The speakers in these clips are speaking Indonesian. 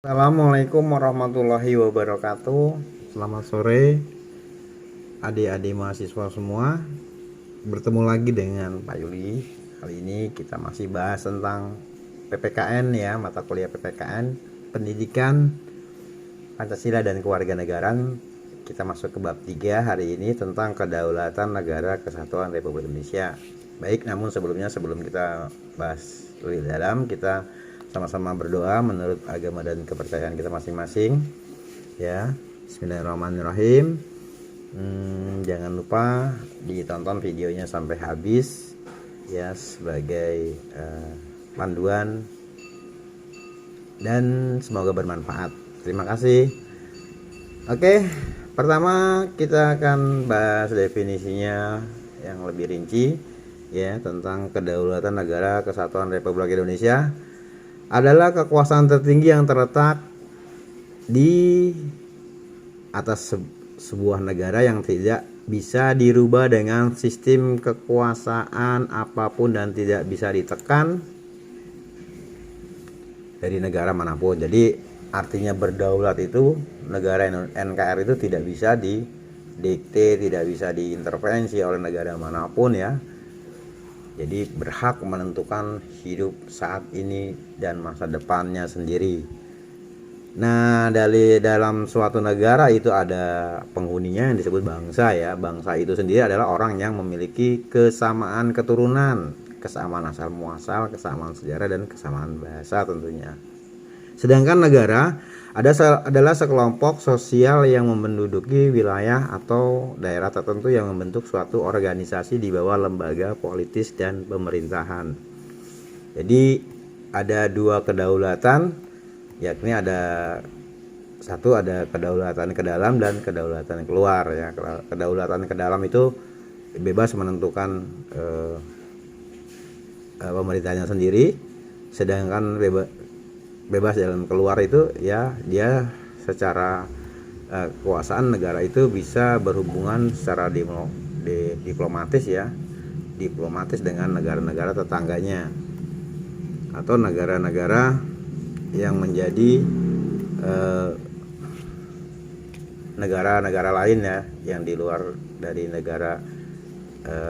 Assalamualaikum warahmatullahi wabarakatuh. Selamat sore adik-adik mahasiswa semua. Bertemu lagi dengan Pak Yuli. Kali ini kita masih bahas tentang PPKN ya, mata kuliah PPKN, Pendidikan Pancasila dan Kewarganegaraan. Kita masuk ke bab 3 hari ini tentang Kedaulatan Negara Kesatuan Republik Indonesia. Baik, namun sebelum kita bahas lebih dalam, kita sama-sama berdoa menurut agama dan kepercayaan kita masing-masing ya. Bismillahirrahmanirrahim. Jangan lupa ditonton videonya sampai habis ya, sebagai panduan dan semoga bermanfaat. Terima kasih. Oke, pertama kita akan bahas definisinya yang lebih rinci ya, tentang Kedaulatan Negara Kesatuan Republik Indonesia adalah kekuasaan tertinggi yang terletak di atas sebuah negara yang tidak bisa dirubah dengan sistem kekuasaan apapun dan tidak bisa ditekan dari negara manapun. Jadi artinya berdaulat itu, negara NKRI itu tidak bisa didikte, tidak bisa diintervensi oleh negara manapun ya. Jadi berhak menentukan hidup saat ini dan masa depannya sendiri. Nah, dalam suatu negara itu ada penghuninya yang disebut bangsa ya. Bangsa itu sendiri adalah orang yang memiliki kesamaan keturunan, kesamaan asal muasal, kesamaan sejarah, dan kesamaan bahasa tentunya. Sedangkan negara adalah sekelompok sosial yang menduduki wilayah atau daerah tertentu yang membentuk suatu organisasi di bawah lembaga politis dan pemerintahan. Jadi ada dua kedaulatan, yakni ada kedaulatan ke dalam dan kedaulatan keluar ya. Kedaulatan ke dalam itu bebas menentukan pemerintahnya sendiri, sedangkan bebas dalam keluar itu ya, dia secara kekuasaan negara itu bisa berhubungan secara diplomatis ya, diplomatis dengan negara-negara tetangganya atau negara-negara yang menjadi negara-negara lain ya, yang di luar dari negara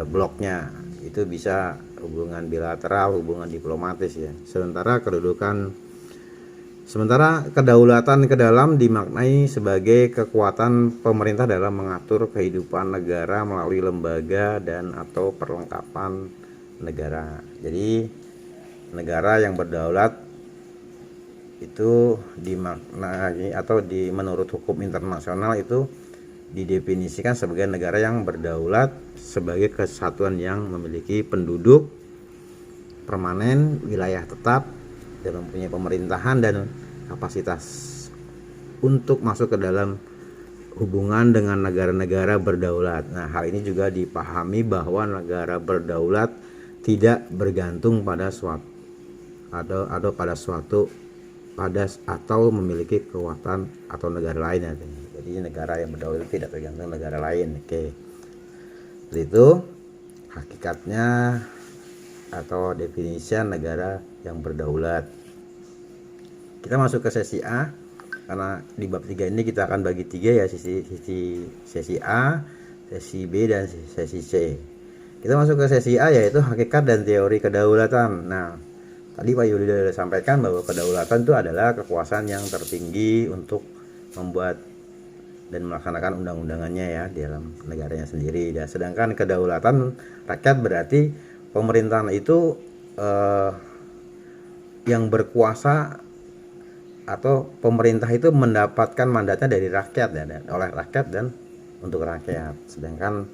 bloknya. Itu bisa hubungan bilateral, hubungan diplomatis ya. Sementara kedaulatan ke dalam dimaknai sebagai kekuatan pemerintah dalam mengatur kehidupan negara melalui lembaga dan atau perlengkapan negara. Jadi negara yang berdaulat itu dimaknai atau menurut hukum internasional itu didefinisikan sebagai negara yang berdaulat sebagai kesatuan yang memiliki penduduk permanen, wilayah tetap, dan mempunyai pemerintahan dan kapasitas untuk masuk ke dalam hubungan dengan negara-negara berdaulat. Nah, hal ini juga dipahami bahwa negara berdaulat tidak bergantung pada atau memiliki kekuatan atau negara lain. Jadi negara yang berdaulat tidak tergantung negara lain. Oke. Seperti itu hakikatnya atau definisi negara yang berdaulat. Kita masuk ke sesi A, karena di bab 3 ini kita akan bagi 3 ya, sesi A, sesi B, dan sesi C. Kita masuk ke sesi A, yaitu hakikat dan teori kedaulatan. Nah, tadi Pak Yuli sudah sampaikan bahwa kedaulatan itu adalah kekuasaan yang tertinggi untuk membuat dan melaksanakan undang-undangannya ya di dalam negaranya sendiri. Dan sedangkan kedaulatan rakyat berarti pemerintahan itu yang berkuasa atau pemerintah itu mendapatkan mandatnya dari rakyat ya, oleh rakyat dan untuk rakyat. Sedangkan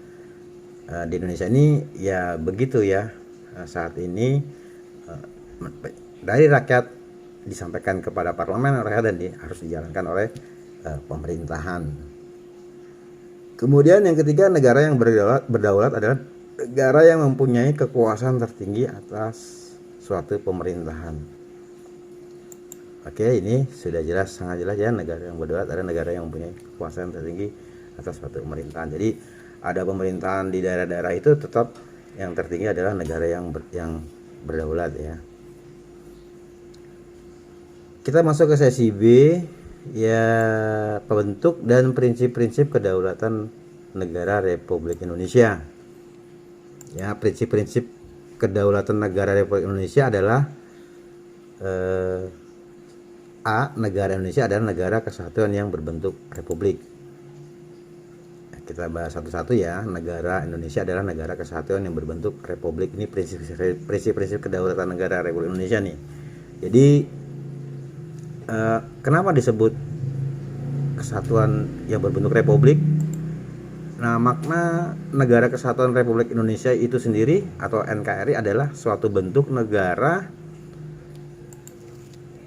di Indonesia ini ya begitu ya, saat ini dari rakyat disampaikan kepada parlemen rakyat dan harus dijalankan oleh pemerintahan. Kemudian yang ketiga, negara yang berdaulat adalah negara yang mempunyai kekuasaan tertinggi atas suatu pemerintahan. Oke, ini sudah jelas, sangat jelas ya, negara yang berdaulat adalah negara yang mempunyai kekuasaan tertinggi atas suatu pemerintahan. Jadi ada pemerintahan di daerah-daerah itu, tetap yang tertinggi adalah negara yang berdaulat ya. Kita masuk ke sesi B, ya, pembentuk dan prinsip-prinsip kedaulatan negara Republik Indonesia. Ya, prinsip-prinsip kedaulatan negara Republik Indonesia adalah A. Negara Indonesia adalah negara kesatuan yang berbentuk republik. Kita bahas satu-satu ya. Negara Indonesia adalah negara kesatuan yang berbentuk republik. Ini prinsip-prinsip kedaulatan negara Republik Indonesia nih. Jadi kenapa disebut kesatuan yang berbentuk republik? Nah, makna negara kesatuan Republik Indonesia itu sendiri atau NKRI adalah suatu bentuk negara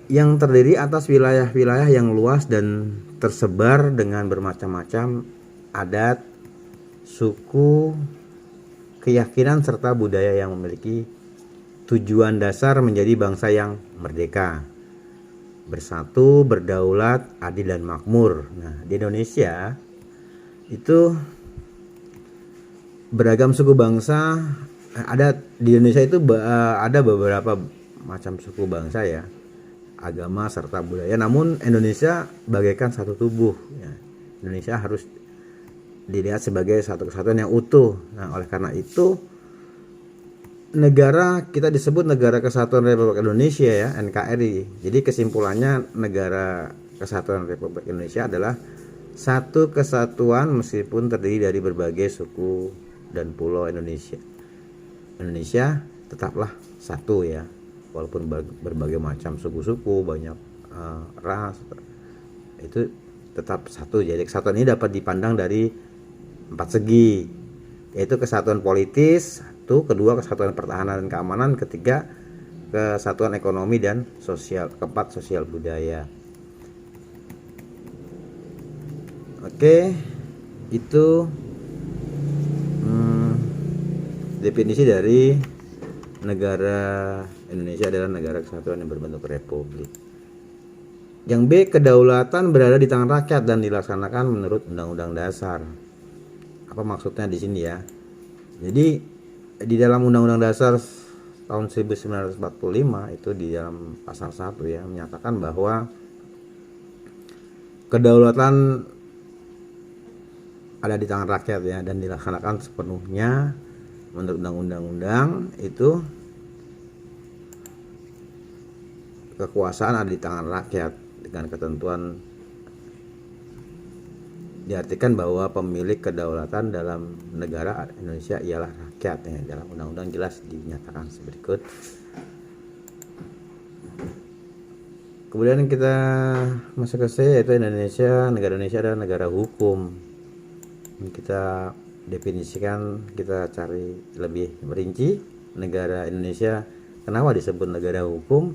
yang terdiri atas wilayah-wilayah yang luas dan tersebar dengan bermacam-macam adat, suku, keyakinan serta budaya yang memiliki tujuan dasar menjadi bangsa yang merdeka, bersatu, berdaulat, adil dan makmur. Nah, di Indonesia itu beragam suku bangsa ada. Di Indonesia itu ada beberapa macam suku bangsa ya, agama serta budaya, namun Indonesia bagaikan satu tubuh ya. Indonesia harus dilihat sebagai satu kesatuan yang utuh. Nah, oleh karena itu negara kita disebut Negara Kesatuan Republik Indonesia ya, NKRI. Jadi kesimpulannya Negara Kesatuan Republik Indonesia adalah satu kesatuan meskipun terdiri dari berbagai suku dan pulau Indonesia. Indonesia tetaplah satu ya, walaupun berbagai macam suku-suku, banyak ras, itu tetap satu. Jadi kesatuan ini dapat dipandang dari 4 segi, yaitu kesatuan politis, satu, kedua kesatuan pertahanan dan keamanan, ketiga kesatuan ekonomi dan sosial, keempat sosial budaya. Oke, itu definisi dari negara Indonesia adalah negara kesatuan yang berbentuk republik. Yang B, kedaulatan berada di tangan rakyat dan dilaksanakan menurut Undang-Undang Dasar. Apa maksudnya di sini ya? Jadi di dalam Undang-Undang Dasar tahun 1945 itu di dalam pasal 1 ya menyatakan bahwa kedaulatan ada di tangan rakyat ya dan dilaksanakan sepenuhnya menurut undang-undang. Itu kekuasaan ada di tangan rakyat dengan ketentuan, diartikan bahwa pemilik kedaulatan dalam negara Indonesia ialah rakyat ya. Dalam undang-undang jelas dinyatakan seberikut. Kemudian kita masuk ke C, yaitu negara Indonesia adalah negara hukum. Kita definisikan, kita cari lebih merinci negara Indonesia. Kenapa disebut negara hukum?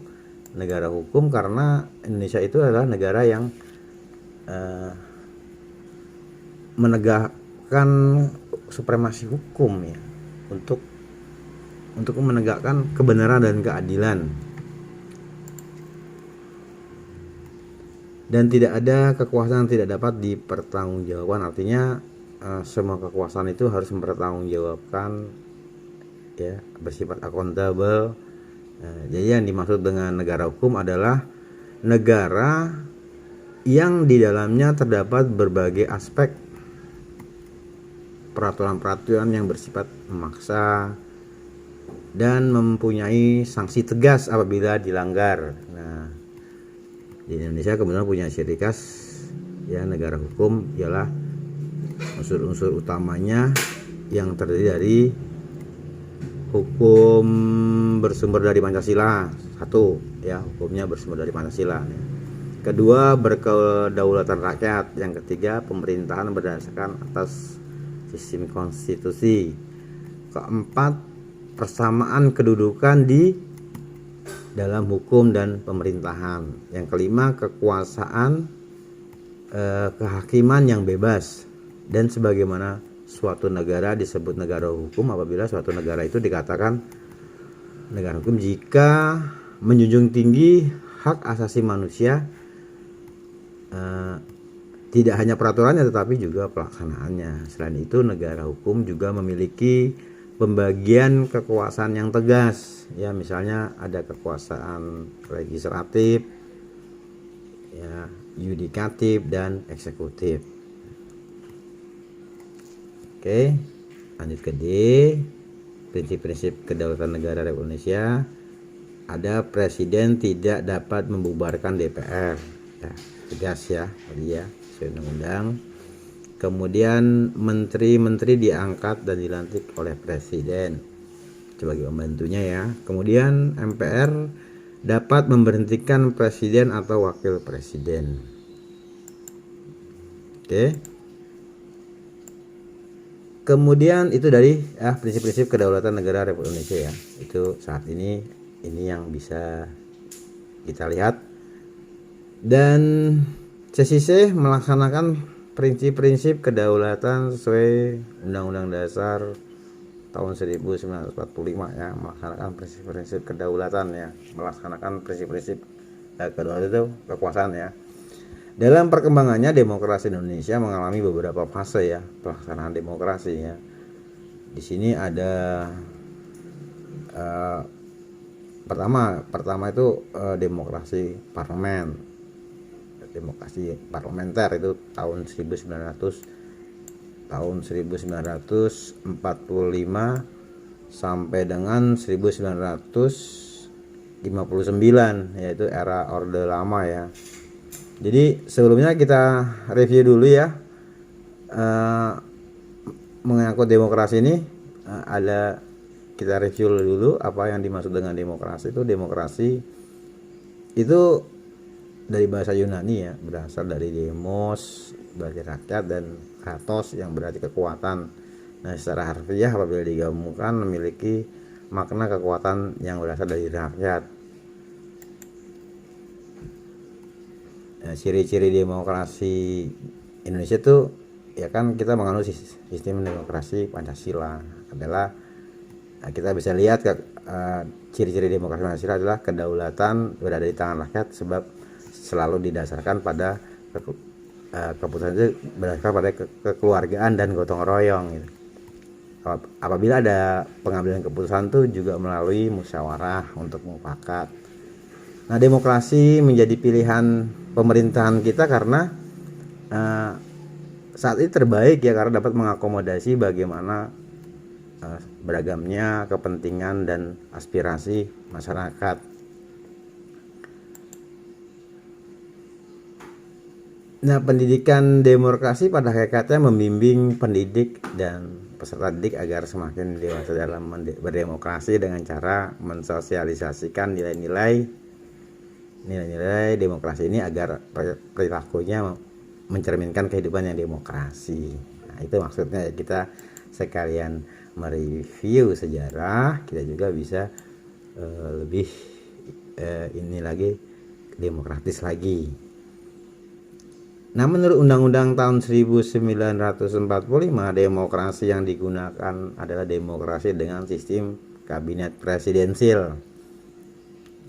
Negara hukum karena Indonesia itu adalah negara yang menegakkan supremasi hukum ya, untuk menegakkan kebenaran dan keadilan, dan tidak ada kekuasaan yang tidak dapat dipertanggungjawabkan. Artinya semua kekuasaan itu harus mempertanggungjawabkan ya, bersifat akuntabel. Jadi yang dimaksud dengan negara hukum adalah negara yang di dalamnya terdapat berbagai aspek peraturan-peraturan yang bersifat memaksa dan mempunyai sanksi tegas apabila dilanggar. Nah, di Indonesia kemudian punya ciri khas ya, negara hukum ialah unsur-unsur utamanya yang terdiri dari hukum bersumber dari Pancasila, satu ya, hukumnya bersumber dari Pancasila. Kedua, berkedaulatan rakyat. Yang ketiga, pemerintahan berdasarkan atas sistem konstitusi. Keempat, persamaan kedudukan di dalam hukum dan pemerintahan. Yang kelima, kekuasaan kehakiman yang bebas. Dan sebagaimana suatu negara disebut negara hukum apabila suatu negara itu dikatakan negara hukum jika menjunjung tinggi hak asasi manusia, tidak hanya peraturannya tetapi juga pelaksanaannya. Selain itu, negara hukum juga memiliki pembagian kekuasaan yang tegas ya, misalnya ada kekuasaan legislatif, ya, yudikatif dan eksekutif. Oke, lanjut ke D. Prinsip-prinsip kedaulatan negara Republik Indonesia. Ada presiden tidak dapat membubarkan DPR. Ya, tegas ya, tadi ya, sesuai undang-undang. Kemudian menteri-menteri diangkat dan dilantik oleh presiden sebagai pembantunya ya. Kemudian MPR dapat memberhentikan presiden atau wakil presiden. Oke. Kemudian itu dari prinsip-prinsip kedaulatan negara Republik Indonesia ya. Itu saat ini yang bisa kita lihat. Dan sesi C melaksanakan prinsip-prinsip kedaulatan sesuai Undang-Undang Dasar tahun 1945 ya, melaksanakan prinsip-prinsip kedaulatan ya, melaksanakan prinsip-prinsip kedaulatan itu kekuasaan ya. Dalam perkembangannya demokrasi Indonesia mengalami beberapa fase ya pelaksanaan demokrasi ya. Di sini ada pertama itu demokrasi parlemen, demokrasi parlementer itu tahun 1945 sampai dengan 1959, yaitu era Orde Lama ya. Jadi sebelumnya kita review dulu ya mengangkut demokrasi ini. Kita review dulu apa yang dimaksud dengan demokrasi. Demokrasi itu dari bahasa Yunani ya, berasal dari demos, berarti rakyat, dan kratos yang berarti kekuatan. Nah, secara harfiah apabila digabungkan memiliki makna kekuatan yang berasal dari rakyat. Nah, ciri-ciri demokrasi Indonesia tuh ya kan kita menganut sistem demokrasi Pancasila adalah kita bisa lihat ciri-ciri demokrasi Pancasila adalah kedaulatan berada di tangan rakyat sebab selalu didasarkan pada keputusan itu berdasarkan pada kekeluargaan dan gotong royong gitu. Apabila ada pengambilan keputusan tuh juga melalui musyawarah untuk mufakat. Nah, demokrasi menjadi pilihan pemerintahan kita karena saat ini terbaik ya, karena dapat mengakomodasi bagaimana beragamnya kepentingan dan aspirasi masyarakat. Nah, pendidikan demokrasi pada hakikatnya membimbing pendidik dan peserta didik agar semakin dewasa dalam berdemokrasi dengan cara mensosialisasikan nilai-nilai demokrasi ini agar perilakunya mencerminkan kehidupan yang demokrasi. Nah, itu maksudnya kita sekalian mereview sejarah, kita juga bisa lebih demokratis lagi. Nah, menurut Undang-Undang tahun 1945, demokrasi yang digunakan adalah demokrasi dengan sistem kabinet presidensil.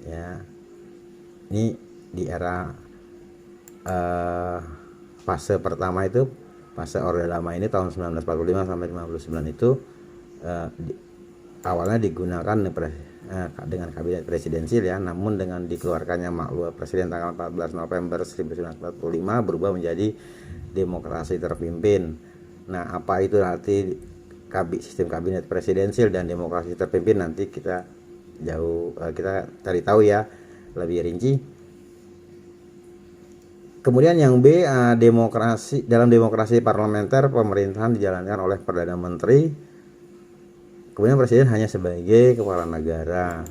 Ya, ini di era fase pertama itu, fase Orde Lama ini tahun 1945 sampai 59 itu awalnya digunakan dengan kabinet presidensil ya, namun dengan dikeluarkannya maklumat presiden tanggal 14 November 1945 berubah menjadi demokrasi terpimpin. Nah, apa itu nanti sistem kabinet presidensil dan demokrasi terpimpin, nanti kita cari tahu ya lebih rinci. Kemudian yang B, dalam demokrasi parlementer pemerintahan dijalankan oleh Perdana Menteri. Kemudian presiden hanya sebagai kepala negara.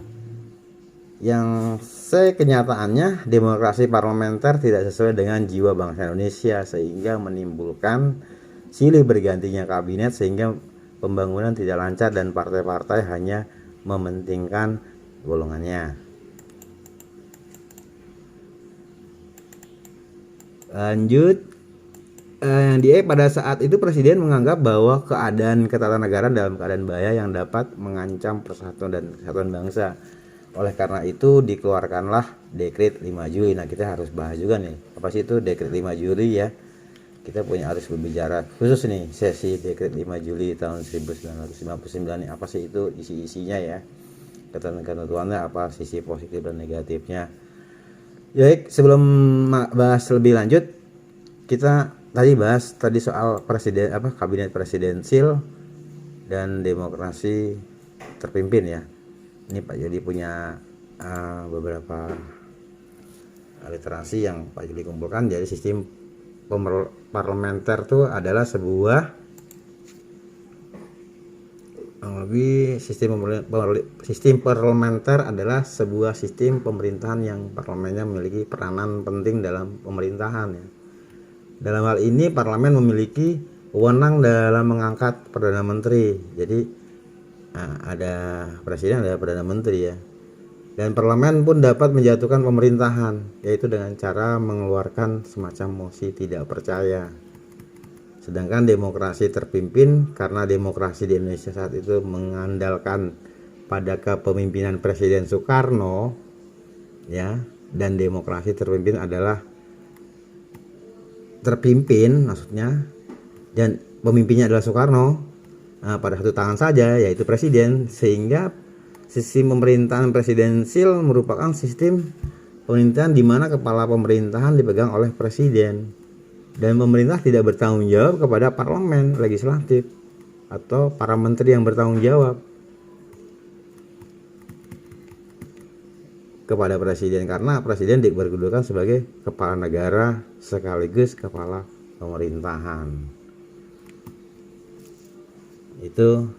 Yang C, kenyataannya demokrasi parlementer tidak sesuai dengan jiwa bangsa Indonesia sehingga menimbulkan silih bergantinya kabinet sehingga pembangunan tidak lancar dan partai-partai hanya mementingkan golongannya. Lanjut. Yang di pada saat itu presiden menganggap bahwa keadaan ketatanegaraan dalam keadaan bahaya yang dapat mengancam persatuan dan kesatuan bangsa. Oleh karena itu dikeluarkanlah Dekret 5 Juli. Nah, kita harus bahas juga nih, apa sih itu Dekret 5 Juli ya. Kita harus berbicara khusus nih sesi Dekret 5 Juli tahun 1959 nih, apa sih itu isi-isinya ya. Ketentuannya apa, sisi positif dan negatifnya. Baik, sebelum bahas lebih lanjut, kita bahas soal kabinet presidensil dan demokrasi terpimpin ya. Ini Pak Jody punya beberapa literasi yang Pak Jody kumpulkan. Jadi sistem parlementer itu adalah sebuah sistem parlementer adalah sebuah sistem pemerintahan yang parlemennya memiliki peranan penting dalam pemerintahan ya. Dalam hal ini parlemen memiliki wewenang dalam mengangkat perdana menteri. Jadi ada presiden, ada perdana menteri ya. Dan parlemen pun dapat menjatuhkan pemerintahan, yaitu dengan cara mengeluarkan semacam mosi tidak percaya. Sedangkan demokrasi terpimpin, karena demokrasi di Indonesia saat itu mengandalkan pada kepemimpinan Presiden Soekarno ya, dan demokrasi terpimpin adalah terpimpin maksudnya, dan pemimpinnya adalah Soekarno pada satu tangan saja, yaitu presiden, sehingga sistem pemerintahan presidensil merupakan sistem pemerintahan di mana kepala pemerintahan dipegang oleh presiden dan pemerintah tidak bertanggung jawab kepada parlemen legislatif atau para menteri yang bertanggung jawab kepada presiden, karena presiden berkedudukan sebagai kepala negara sekaligus kepala pemerintahan. Itu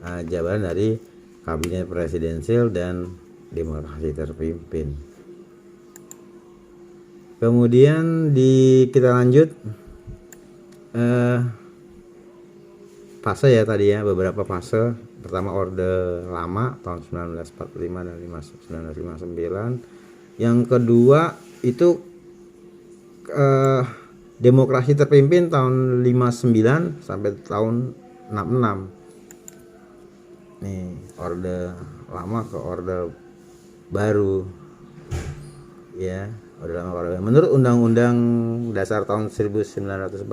jawaban dari kabinet presidensil dan demokrasi terpimpin. Kemudian kita lanjut fase ya tadi ya, beberapa fase. Pertama Orde Lama tahun 1945 dan 1959. Yang kedua itu demokrasi terpimpin tahun 59 sampai tahun 66. Nih, Orde Lama ke Orde Baru ya. Menurut Undang-Undang Dasar tahun 1945,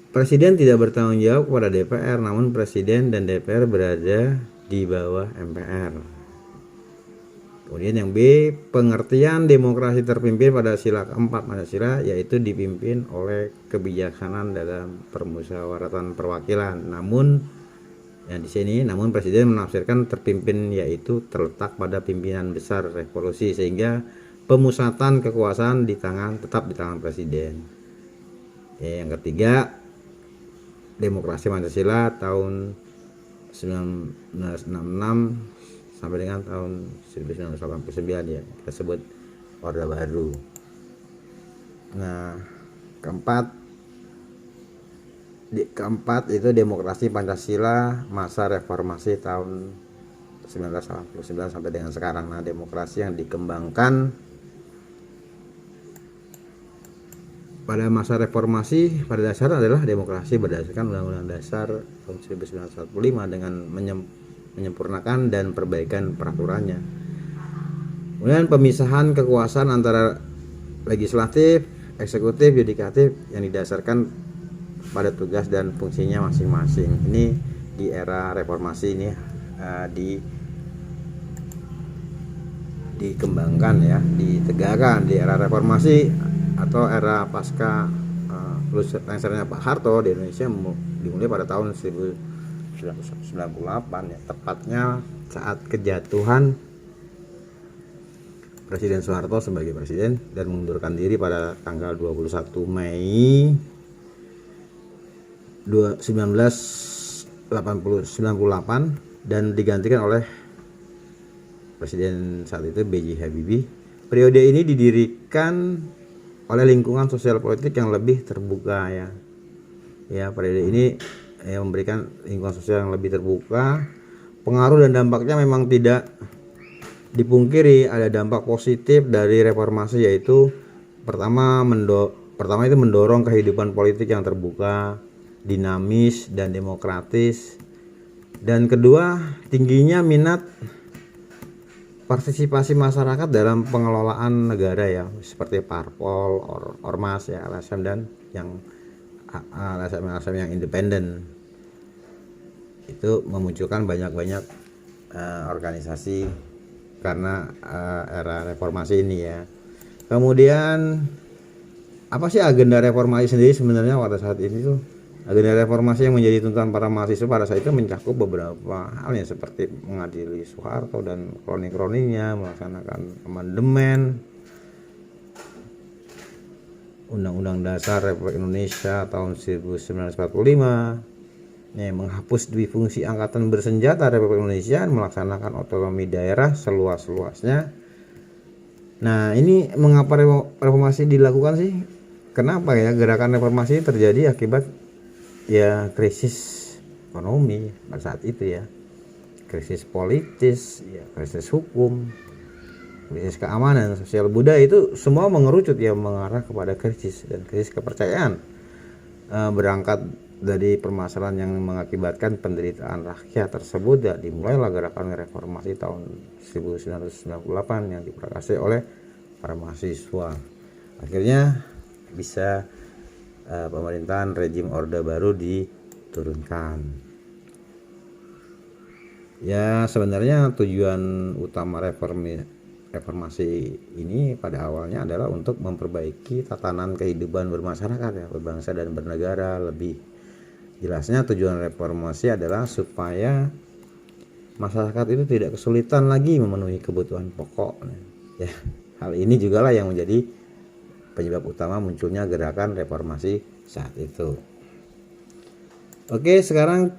Presiden tidak bertanggung jawab kepada DPR, namun Presiden dan DPR berada di bawah MPR. Kemudian yang B, pengertian demokrasi terpimpin pada sila keempat Pancasila, yaitu dipimpin oleh kebijaksanaan dalam permusyawaratan perwakilan. Namun Presiden menafsirkan terpimpin yaitu terletak pada pimpinan besar revolusi, sehingga pemusatan kekuasaan tetap di tangan presiden. Yang ketiga, demokrasi Pancasila tahun 1966 sampai dengan tahun 1989 ya, kita sebut Orde Baru. Nah, keempat itu demokrasi Pancasila masa reformasi tahun 1989 sampai dengan sekarang. Nah, demokrasi yang dikembangkan pada masa reformasi pada dasar adalah demokrasi berdasarkan Undang-Undang Dasar tahun 1945 dengan menyempurnakan dan perbaikan peraturannya. Kemudian pemisahan kekuasaan antara legislatif, eksekutif, yudikatif yang didasarkan pada tugas dan fungsinya masing-masing. Ini di era reformasi ini dikembangkan ya, ditegakkan di era reformasi atau era pasca lengsernya Pak Harto di Indonesia dimulai pada tahun 1998 ya, tepatnya saat kejatuhan Presiden Soeharto sebagai presiden dan mengundurkan diri pada tanggal 21 Mei 1998 dan digantikan oleh presiden saat itu B.J. Habibie. Periode ini didirikan oleh lingkungan sosial politik yang lebih terbuka ya. Ya, periode ini memberikan lingkungan sosial yang lebih terbuka. Pengaruh dan dampaknya memang tidak dipungkiri. Ada dampak positif dari reformasi, yaitu pertama itu mendorong kehidupan politik yang terbuka, dinamis dan demokratis, dan kedua tingginya minat partisipasi masyarakat dalam pengelolaan negara ya, seperti parpol, ormas ya, LSM dan yang LSM yang independen. Itu memunculkan banyak organisasi karena era reformasi ini ya. Kemudian apa sih agenda reformasi sendiri sebenarnya pada saat ini tuh? Agenda reformasi yang menjadi tuntutan para mahasiswa pada saat itu mencakup beberapa hal ya, seperti mengadili Soeharto dan kroni-kroninya, melaksanakan amandemen Undang-Undang Dasar Republik Indonesia tahun 1945, menghapus dwifungsi angkatan bersenjata Republik Indonesia, melaksanakan otonomi daerah seluas-luasnya. Nah, ini mengapa reformasi dilakukan sih? Kenapa ya gerakan reformasi terjadi akibat ya krisis ekonomi pada saat itu ya, krisis politis ya, krisis hukum, krisis keamanan, sosial budaya, itu semua mengerucut ya mengarah kepada krisis dan krisis kepercayaan, berangkat dari permasalahan yang mengakibatkan penderitaan rakyat tersebut ya, dimulailah gerakan reformasi tahun 1998 yang diprakarsai oleh para mahasiswa. Akhirnya bisa pemerintahan rejim Orde Baru diturunkan. Ya, sebenarnya tujuan utama reformasi ini pada awalnya adalah untuk memperbaiki tatanan kehidupan bermasyarakat ya, berbangsa dan bernegara. Lebih jelasnya tujuan reformasi adalah supaya masyarakat itu tidak kesulitan lagi memenuhi kebutuhan pokok ya. Hal ini juga lah yang menjadi penyebab utama munculnya gerakan reformasi saat itu. Oke, sekarang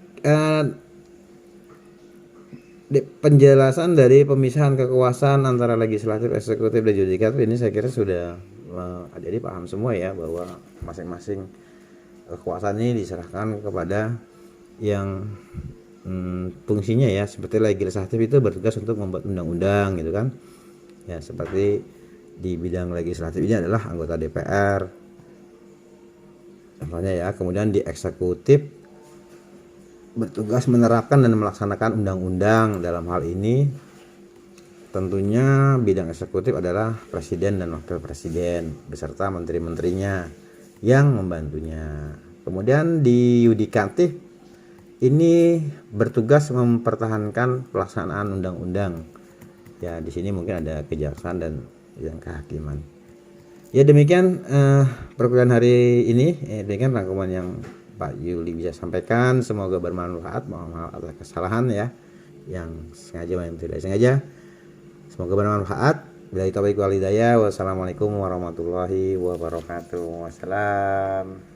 penjelasan dari pemisahan kekuasaan antara legislatif, eksekutif, dan yudikatif ini saya kira sudah jadi paham semua ya, bahwa masing-masing kekuasaan ini diserahkan kepada yang fungsinya ya, seperti legislatif itu bertugas untuk membuat undang-undang gitu kan ya, seperti di bidang legislatif ini adalah anggota DPR contohnya ya. Kemudian di eksekutif bertugas menerapkan dan melaksanakan undang-undang. Dalam hal ini tentunya bidang eksekutif adalah presiden dan wakil presiden beserta menteri-menterinya yang membantunya. Kemudian di yudikatif ini bertugas mempertahankan pelaksanaan undang-undang ya, di sini mungkin ada kejaksaan dan yang kehakiman. Ya, demikian perkuliahan hari ini. Demikian rangkuman yang Pak Yuli bisa sampaikan. Semoga bermanfaat. Mohon maaf atas kesalahan ya, yang sengaja maupun tidak sengaja. Semoga bermanfaat. Billahi taufiq wal hidayah. Wassalamualaikum warahmatullahi wabarakatuh. Wassalam.